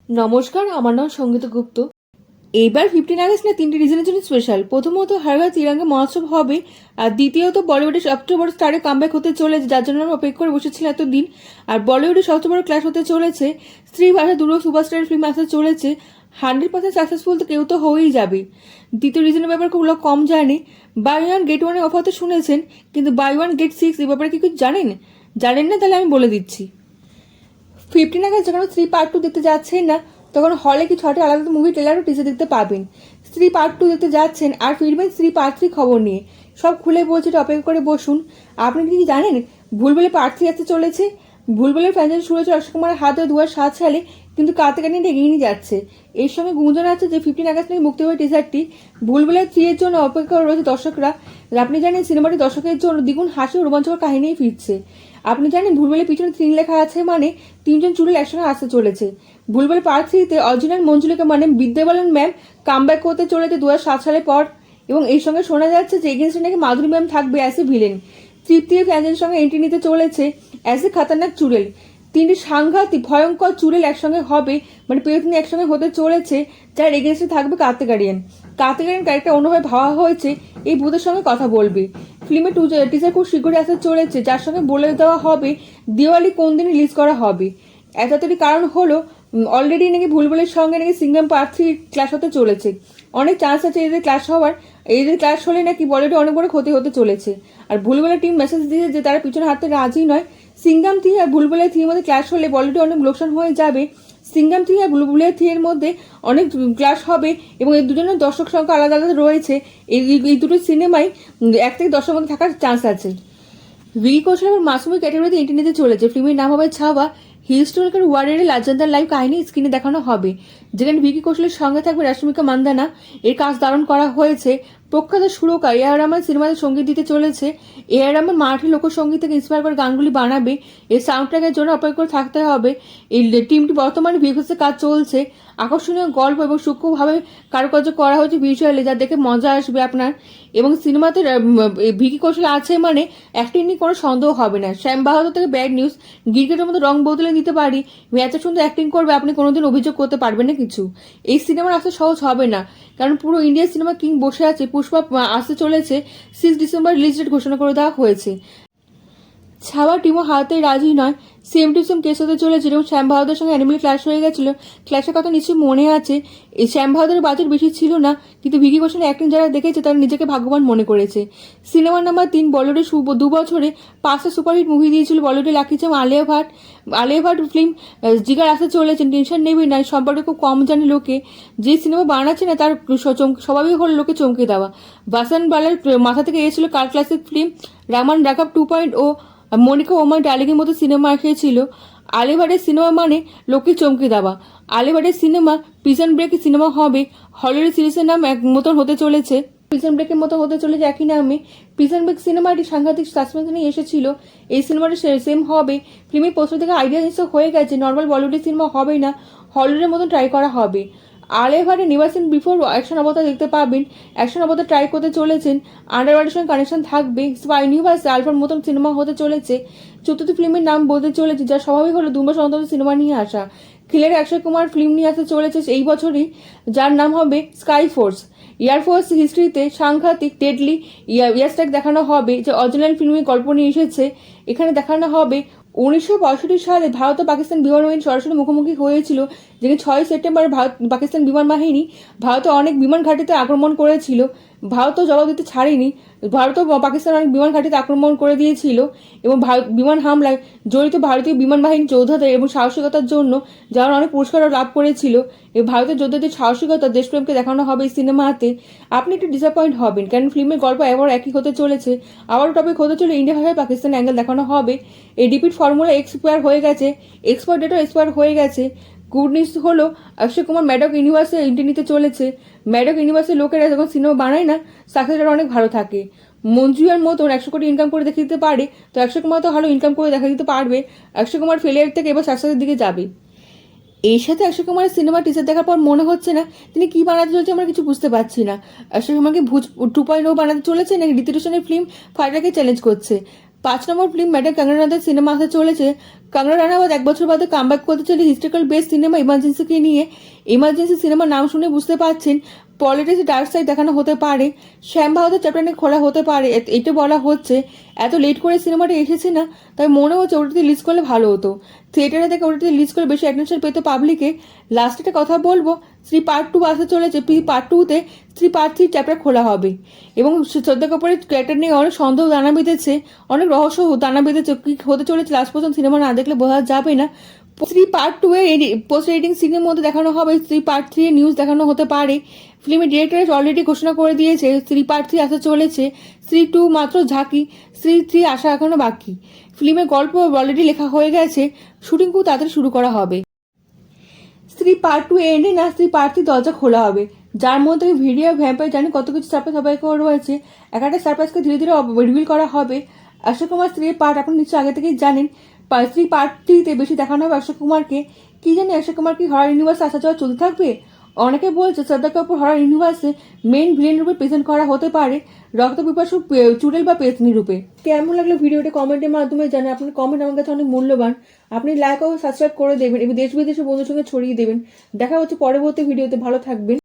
নমস্কার, আমার নাম সঙ্গীতা গুপ্ত। এইবার 15 আগস্ট না 3টে রিজনের জন্য স্পেশাল। প্রথমত হর ঘর তিরঙ্গা মহোৎসব হবে, আর দ্বিতীয়ত বলিউডের সবচেয়ে বড় স্টারে কামব্যাক হতে চলেছে, যার জন্য আমরা অপেক্ষা করে বসেছিলাম এতদিন। আর বলিউডের সবচেয়ে বড় ক্লাস হতে চলেছে, স্ত্রী ভাষা দুটো সুপারস্টারের ফিল্ম আসতে চলেছে। 100% সাকসেসফুল তো কেউ তো হয়েই যাবে। দ্বিতীয় রিজনের ব্যাপারে খুব লোক কম জানে। বাই ওয়ান গেট ওয়ানের অফার তো শুনেছেন, কিন্তু বাই ওয়ান গেট 6 এই ব্যাপারে কি কিছু জানেন? জানেন না? তাহলে আমি বলে দিচ্ছি। 15 আগস্ট যখন স্ত্রী পার্ট 2 দেখতে যাচ্ছেন না, তখন হলে কি 6টি আলাদা মুভি ট্রেলার ও টিজার দেখতে পাবেন। স্ত্রী পার্ট 2 দেখতে যাচ্ছেন আর ফিরবেন স্ত্রী পার্ট 3 খবর নিয়ে। সব খুলে বলছি, অপেক্ষা করে বসুন। আপনি কি জানেন ভুলভুলে পার্ট 3 আসতে চলেছে? ভুলভুলের ফ্র্যাঞ্চাইজি শুরু হয়েছে অক্ষয় কুমারের হাতে 2007 সালে, কিন্তু কাতে এগিয়ে নিয়ে যাচ্ছে। এর সঙ্গে গুঞ্জন আছে যে 15 আগস্ট নাকি মুক্তি হবে টিজারটি। ভুলভুলের 3 এর জন্য অপেক্ষা করে রয়েছে দর্শকরা। আপনি জানেন সিনেমাটি দর্শকের জন্য দ্বিগুণ হাসি ও রোমাঞ্চকর কাহিনীই ফিরছে। আপনি জানেন ভুলভুলের পিছনে 3 লেখা আছে, মানে 3জন চুড়েল একসঙ্গে আসতে চলেছে। ভুলভুল পার্ট 3-তে অরিজিনাল মঞ্জুলিকা মানে বিদ্যা বালান ম্যাম কামব্যাক করতে চলেছে 2007 সালের পর, এবং এই সঙ্গে শোনা যাচ্ছে যে এগেন্স্টে নাকি মাধুরী ম্যাম থাকবে অ্যাজ এ ভিলেন। তৃতীয় ফ্র্যাঞ্চাইজির সঙ্গে এন্ট্রি নিতে চলেছে অ্যাজ এ খতরনাক চুড়েল। 3টি সাংঘাতিক ভয়ঙ্কর চুড়েল একসঙ্গে হবে, মানে পেয়ে একসঙ্গে হতে চলেছে, যার এগেন্স্টে থাকবে কার্তিকেয়ান। কার্তিকেয়ান ক্যারেক্টার অন্যভাবে ভাবা হয়েছে, এই ভূতের সঙ্গে কথা বলবে। ফিল্মের টিজার খুব শীঘ্রই আসতে চলেছে, যার সঙ্গে বলে দেওয়া হবে দিওয়ালি কোন দিন রিলিজ করা হবে। এতটাই কারণ হলো অলরেডি নাকি ভুলভুলের সঙ্গে নাকি সিঙ্গাম পার্ট 3 ক্লাস হতে চলেছে। অনেক চান্স আছে এদের ক্লাস হওয়ার। এদের ক্লাস হলে নাকি বলিউডে অনেক বড় ক্ষতি হতে চলেছে। আর ভুলভুলের টিম মেসেজ দিয়েছে যে তারা পিছনে হাঁটতে রাজি নয়। সিঙ্গাম 3 আর ভুলভুলের 3 এর মধ্যে ক্লাস হলে বলিউডে অনেক লোকসান হয়ে যাবে। সিঙ্গাম 3 আর ভুলভুলের 3 এর মধ্যে অনেক ক্লাস হবে, এবং এই দুজনের দর্শক সংখ্যা আলাদা আলাদা রয়েছে। এই দুটো সিনেমাই 1 থেকে 10-এর মধ্যে থাকার চান্স আছে। ভিকি কৌশল এবং মাসুমের ক্যাটাগরিতে এন্ট্রি নিতে চলেছে। ফিল্মের নাম হবে ছাওয়া। হিস্টোরিক্যাল ওয়ারের লাজেন্দার লাইভ কাহিনী স্ক্রিনে দেখানো হবে, যেখানে ভিকি কৌশলের সঙ্গে থাকবে রাশ্মিকা মান্দানা। এর কাজ দারুণ করা হয়েছে। প্রখ্যাত সুরকার এআর রহমান সিনেমাতে সঙ্গীত দিতে চলেছে। এআর রহমান মারাঠি লোকসঙ্গীত থেকে ইন্সপায়ার করে গানগুলি বানাবে। এই সাউন্ড ট্র্যাকের জন্য অপেক্ষা করে থাকতে হবে। এই টিমটি বর্তমানে ভিএফএক্সের কাজ চলছে। আকর্ষণীয় গল্প এবং সূক্ষ্মভাবে কারুকার্য করা হয়েছে ভিজুয়ালি, যা দেখে মজা আসবে আপনার। এবং সিনেমাতে ভিকি কৌশল আছে মানে অ্যাক্টিং নিয়ে কোনো সন্দেহ হবে না। শ্যাম বাহাদুর থেকে ব্যাড নিউজ, গিরগিটের মতো রং বদলে দিতে পারি, এত সুন্দর অ্যাক্টিং করবে আপনি কোনোদিন অভিযোগ করতে পারবেন না কিছু। এই সিনেমার আসতে সহজ হবে না, কারণ পুরো ইন্ডিয়া সিনেমা কিং বসে আছে। পুষ্পা আসতে চলেছে 6 ডিসেম্বর রিলিজ ডেট ঘোষণা করে দেওয়া হয়েছে। ছাওয়া টিমও হারাতে রাজি নয়। সেম টু সেম কেস হতে চলেছিল, এবং শ্যাম বাহাদুরের সঙ্গে অ্যানিমেল ক্লাস হয়ে গেছিল। ক্লাসের কথা নিশ্চয়ই মনে আছে। এই শ্যাম বাহাদুরের বাজেট বেশি ছিল না, কিন্তু ভিকি কৌশলের অ্যাক্টিং যারা দেখেছে তারা নিজেকে ভাগ্যবান মনে করেছে। সিনেমা নাম্বার 3 বলিউডের 2 বছরে 5টা সুপারহিট মুভি দিয়েছিল বলিউডে লাকি চাম আলিয়া ভাট ফিল্ম জিগার আসতে চলেছে। টেনশন নেবেন না, সম্পর্কে খুব কম জানে লোকে। যে সিনেমা বানাচ্ছে না তার স্বভাবই হলো লোকে চমকে দেওয়া। বাসান বালার মাথা থেকে এসেছিল কার ক্লাসিক ফিল্ম রামান রাকাব 2.0, মনিকা ওমার ডার্লিংয়ের মতো সিনেমা এসেছিল। আলিভারের সিনেমা মানে লোককে চমকে দেওয়া। আলিভারের সিনেমা প্রিজন ব্রেক সিনেমা হবে। হলিউড সিরিজের নাম এক মতন হতে চলেছে, প্রিজন ব্রেকের মতো হতে চলেছে একই নামে। প্রিজন ব্রেক সিনেমাটি সাংঘাতিক সাসপেন্স নিয়ে এসেছিল। এই সিনেমাটি সেম হবে। ফিল্মের পোস্টার থেকে আইডিয়া হিসেবে হয়ে গেছে নর্মাল বলিউডের সিনেমা হবেই না, হলিউডের মতন ট্রাই করা হবে। আলিভারে নিবাসিন বিফোর অ্যাকশন অবতার দেখতে পাবেন। অ্যাকশন অবতার ট্রাই করতে চলেছেন। আন্ডারওয়ার্ল্ডের সঙ্গে কানেকশন থাকবে। স্পাই ইউনিভার্স আলফার মতন সিনেমা হতে চলেছে। চতুর্থ ফিল্মের নাম বলতে চলেছে, যার স্বভাবই হলো 2 মাস অন্তর সিনেমা নিয়ে আসা। খিলের অক্ষয় কুমার ফিল্ম নিয়ে আসতে চলেছে এই বছরই, যার নাম হবে স্কাই ফোর্স। এয়ারফোর্স হিস্ট্রিতে সাংঘাতিক ডেডলি ইয়ারস্ট্রাইক দেখানো হবে, যে অরিজিনাল ফিল্মের গল্প নিয়ে এসেছে। এখানে দেখানো হবে 1965 সালে ভারত ও পাকিস্তান বিমান বাহিনী সরাসরি মুখোমুখি হয়েছিল, যেখানে 6 সেপ্টেম্বর ভারত পাকিস্তান বিমান বাহিনী ভারতে অনেক বিমান ঘাঁটিতে আক্রমণ করেছিল। ভারতও জবাব দিতে ছাড়েনি। ভারত ও পাকিস্তান অনেক বিমান ঘাঁটিতে আক্রমণ করে দিয়েছিল, এবং বিমান হামলায় জড়িত ভারতীয় বিমান বাহিনী যোদ্ধাদের এবং সাহসিকতার জন্য যারা অনেক পুরস্কারও লাভ করেছিল। এই ভারতের যোদ্ধাদের সাহসিকতা দেশপ্রেমকে দেখানো হবে এই সিনেমাতে। আপনি একটু ডিসঅ্যাপয়েন্ট হবেন, কারণ ফিল্মের গল্প এবার একই হতে চলেছে। আবারও টপিক হতে চলে ইন্ডিয়া ভাষায় পাকিস্তান অ্যাঙ্গেল দেখানো হবে। এই রিপিট ফর্মুলা এক্সপায়ার হয়ে গেছে, এক্সপায়ার ডেটও এক্সপায়ার হয়ে গেছে। গুড নিউজ হলো অক্ষয় কুমার ম্যাডক ইউনিভার্সে এন্ট্রি নিতে চলেছে। ম্যাডক ইউনিভার্সের লোকেরা যখন সিনেমা বানায় না, সাকসেস রেট অনেক ভালো থাকে। মঞ্জুয়ার মতন 100 কোটি ইনকাম করে দেখিয়ে দিতে পারে, তো অক্ষয় কুমার তো ভালো ইনকাম করে দেখা দিতে পারবে। অক্ষয় কুমার ফেলিয়ার থেকে এবার সাকসেসের দিকে যাবে। এই সাথে অক্ষয় কুমারের সিনেমা টিজার দেখার পর মনে হচ্ছে না তিনি কি বানাতে চলেছে, আমরা কিছু বুঝতে পারছি না। অক্ষয় কুমারকে ভুজ 2.0 বানাতে চলেছে, নাকি ঋতিক রোশনের ফিল্ম ফাইটারকে চ্যালেঞ্জ করছে। 5 নম্বর ফিল্ম ম্যাডাম কঙ্গনা রানাওয়াতের সিনেমা আসতে চলেছে। কঙ্গনা রানাওয়াত 1 বছর বাদে কামব্যাক করতে চলে হিস্ট্রিক্যাল বেস সিনেমা ইমার্জেন্সিকে নিয়ে। ইমার্জেন্সি সিনেমার নাম শুনে বুঝতে পারছেন পলিটিক্স ডার্ক সাইড দেখানো হতে পারে, শ্যাম ভারতের চ্যাপ্টার নিয়ে খোলা হতে পারে। এটা বলা হচ্ছে এত লেট করে সিনেমাটা এসেছে না, তাই মনে হচ্ছে ওটিতে রিলিজ করলে ভালো হতো। থিয়েটারে থেকে ওটিতে রিলিজ করে বেশি অ্যাটেনশন পেতো পাবলিকে। লাস্টে একটা কথা বলবো, স্ত্রী পার্ট 2 আসতে চলেছে। পার্ট 2-তে স্ত্রী পার্ট 3 চ্যাপ্টার খোলা হবে এবং শ্রদ্ধা কাপুরের ক্যারেক্টার নিয়ে অনেক সন্দেহ দানা বেঁধেছে, অনেক রহস্য দানা বেঁধেছে। কি হতে চলেছে লাস্ট পর্যন্ত সিনেমা না দেখলে বোঝা যাবে না। স্ত্রী পার্ট 2 এর পোস্ট এডিটিং সিনের মধ্যে দেখানো হবে, স্ত্রী পার্ট 3 এর নিউজ দেখানো হতে পারে। ফিল্মের ডিরেক্টর অলরেডি ঘোষণা করে দিয়েছে স্ত্রী পার্ট 3 আসতে চলেছে। স্ত্রী 2 মাত্র ঝাঁকি, স্ত্রী 3 আসা এখনো বাকি। ফিল্মের গল্প অলরেডি লেখা হয়ে গেছে, শুটিং খুব তাড়াতাড়ি শুরু করা হবে। স্ত্রী পার্ট 2 এন্ডে না স্ত্রী পার্ট 3 দরজা খোলা হবে, যার মধ্যে ভিডিও ভ্যাম্পায়ার জানি কত কিছু সারপ্রাইজ সবাইকে রয়েছে। একটা সারপ্রাইজকে ধীরে ধীরে রিভিল করা হবে। অক্ষয় কুমার স্ত্রীর পার্ট আপনি নিশ্চয়ই আগে থেকেই জানেন। স্ত্রী পার্ট 3-তে বেশি দেখানো হবে অক্ষয় কুমারকে। কি জানি অক্ষয় কুমার কি হরর ইউনিভার্সে আসা যাওয়া চলতে থাকবে। অনেকে বলছে শ্রদ্ধা কাপুর হরর ইউনিভার্সে মেইন ভিলেন রূপে প্রেজেন্ট করা হতে পারে, রক্ত পিপাসু চুড়েল বা পেতনি রূপে। কেমন লাগলো ভিডিওটা কমেন্টের মাধ্যমে জানান। আপনার কমেন্ট আমার কাছে অনেক মূল্যবান। আপনি লাইক ও সাবস্ক্রাইব করে দেবেন এবং দেশ বিদেশের বন্ধুর সঙ্গে ছড়িয়ে দেবেন। দেখা হচ্ছে পরবর্তী ভিডিওতে। ভালো থাকবেন।